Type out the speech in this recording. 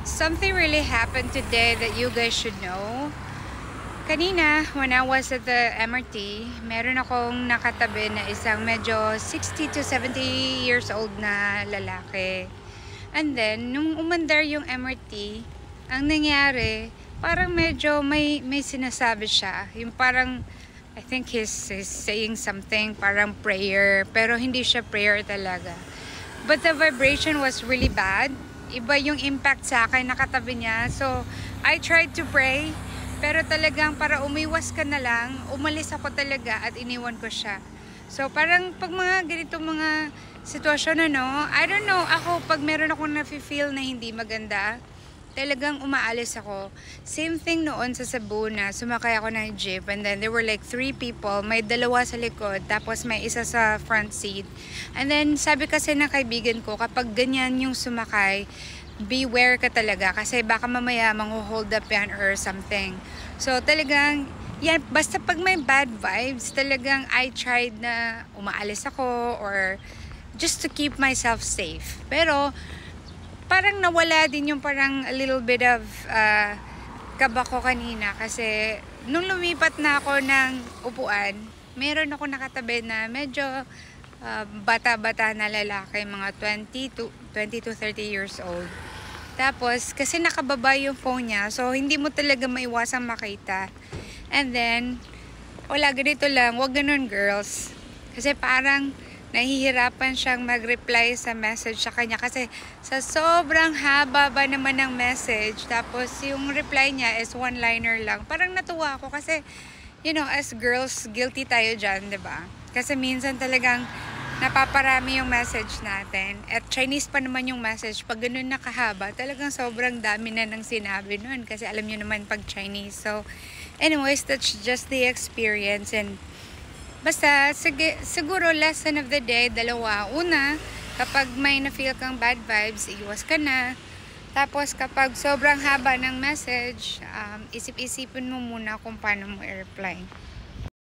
Something really happened today that you guys should know. Kanina, when I was at the MRT, meron akong nakatabi na isang medyo 60 to 70 years old na lalaki. And then, nung umandar yung MRT, ang nangyari, parang medyo may sinasabi siya. Yung parang, I think he's saying something, parang prayer, pero hindi siya prayer talaga. But the vibration was really bad. Iba yung impact sa akin, nakatabi niya. So, I tried to pray, pero talagang para umiwas ka na lang, umalis ako talaga at iniwan ko siya. So, parang pag mga ganitong mga sitwasyon, I don't know, ako pag meron akong nafe-feel na hindi maganda, talagang umaalis ako. Same thing noon sa Cebu na sumakay ako ng jeep and then there were like 3 people. May 2 sa likod tapos may isa sa front seat. And then sabi kasi ng kaibigan ko, kapag ganyan yung sumakay, beware ka talaga kasi baka mamaya mang-hold up yan or something. So talagang, yan, basta pag may bad vibes, talagang I tried na umaalis ako or just to keep myself safe. Pero parang nawala din yung parang a little bit of kaba ko kanina kasi nung lumipat na ako ng upuan, meron ako nakatabi na medyo bata-bata na lalaki, mga 20 to 30 years old. Tapos, kasi nakababa yung phone niya, so hindi mo talaga maiwasang makita. And then, wala, ganito lang, wag ganun girls. Kasi parang nahihirapan siyang mag-reply sa message sa kanya kasi sa sobrang haba ba naman ng message, tapos yung reply niya is one-liner lang. Parang natuwa ako kasi, as girls, guilty tayo dyan, diba? Kasi minsan talagang napaparami yung message natin. At Chinese pa naman yung message. Pag ganun nakahaba, talagang sobrang dami na ng sinabi nun kasi alam nyo naman pag Chinese. So, anyways, that's just the experience. And basta, siguro lesson of the day, 2. Una, kapag may na-feel kang bad vibes, iwas ka na. Tapos kapag sobrang haba ng message, isip-isipin mo muna kung paano mo i-reply.